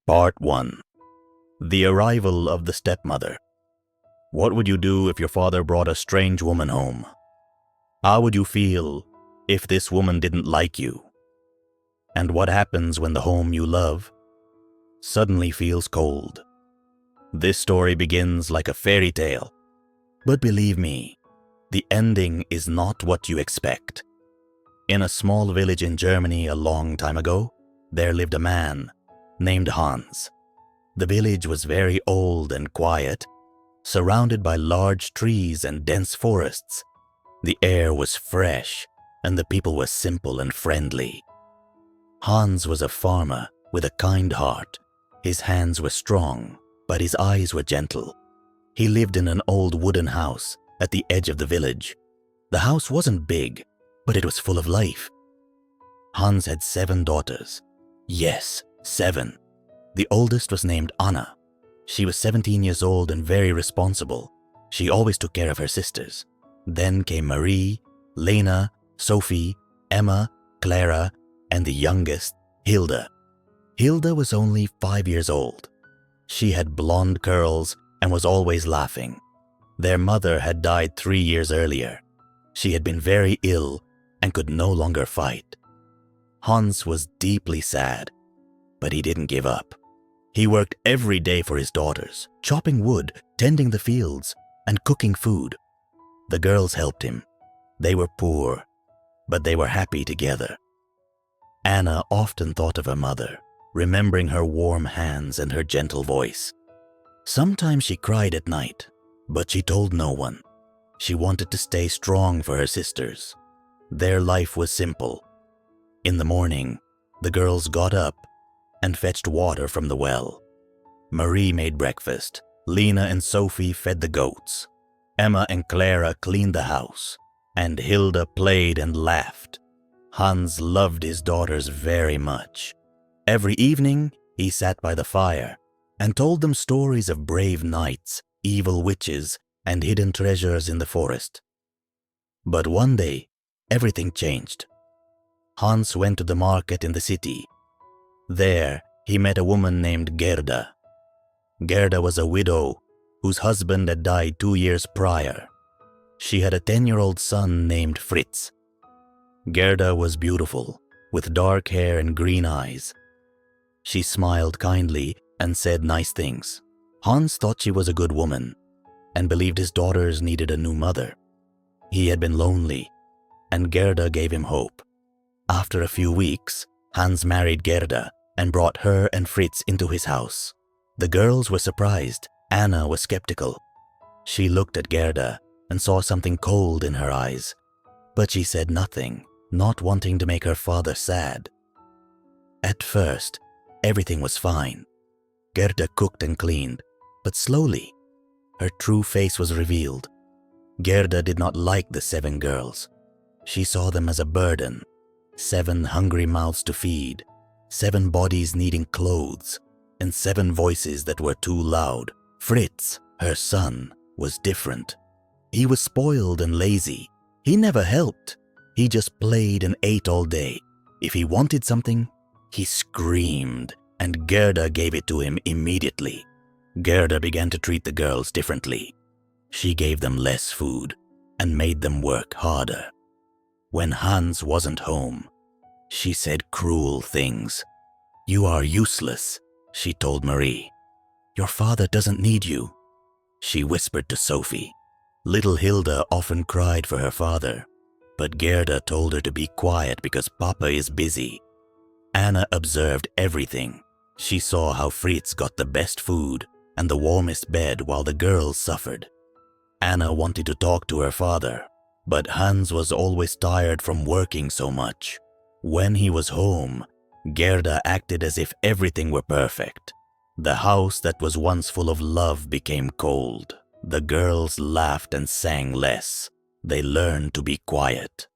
Part 1. The Arrival of the Stepmother. What would you do if your father brought a strange woman home? How would you feel if this woman didn't like you? And what happens when the home you love suddenly feels cold? This story begins like a fairy tale, but believe me, the ending is not what you expect. In a small village in Germany a long time ago, there lived a man named Hans. The village was very old and quiet, surrounded by large trees and dense forests. The air was fresh and the people were simple and friendly. Hans was a farmer with a kind heart. His hands were strong, but his eyes were gentle. He lived in an old wooden house at the edge of the village. The house wasn't big, but it was full of life. Hans had 7 daughters. Yes, 7. The oldest was named Anna. She was 17 years old and very responsible. She always took care of her sisters. Then came Marie, Lena, Sophie, Emma, Clara, and the youngest, Hilda. Hilda was only 5 years old. She had blonde curls and was always laughing. Their mother had died 3 years earlier. She had been very ill and could no longer fight. Hans was deeply sad, but he didn't give up. He worked every day for his daughters, chopping wood, tending the fields, and cooking food. The girls helped him. They were poor, but they were happy together. Anna often thought of her mother, remembering her warm hands and her gentle voice. Sometimes she cried at night, but she told no one. She wanted to stay strong for her sisters. Their life was simple. In the morning, the girls got up and fetched water from the well. Marie made breakfast. Lena and Sophie fed the goats. Emma and Clara cleaned the house, and Hilda played and laughed. Hans loved his daughters very much. Every evening, he sat by the fire and told them stories of brave knights, evil witches, and hidden treasures in the forest. But one day, everything changed. Hans went to the market in the city. There, he met a woman named Gerda. Gerda was a widow whose husband had died 2 years prior. She had a 10-year-old son named Fritz. Gerda was beautiful, with dark hair and green eyes. She smiled kindly and said nice things. Hans thought she was a good woman and believed his daughters needed a new mother. He had been lonely, and Gerda gave him hope. After a few weeks, Hans married Gerda and brought her and Fritz into his house. The girls were surprised. Anna was skeptical. She looked at Gerda and saw something cold in her eyes, but she said nothing, not wanting to make her father sad. At first, everything was fine. Gerda cooked and cleaned, but slowly, her true face was revealed. Gerda did not like the 7 girls. She saw them as a burden. 7 hungry mouths to feed, 7 bodies needing clothes, and 7 voices that were too loud. Fritz, her son, was different. He was spoiled and lazy. He never helped. He just played and ate all day. If he wanted something, he screamed, and Gerda gave it to him immediately. Gerda began to treat the girls differently. She gave them less food and made them work harder. When Hans wasn't home, she said cruel things. "You are useless," she told Marie. "Your father doesn't need you," she whispered to Sophie. Little Hilda often cried for her father, but Gerda told her to be quiet because Papa is busy. Anna observed everything. She saw how Fritz got the best food and the warmest bed while the girls suffered. Anna wanted to talk to her father, but Hans was always tired from working so much. When he was home, Gerda acted as if everything were perfect. The house that was once full of love became cold. The girls laughed and sang less. They learned to be quiet.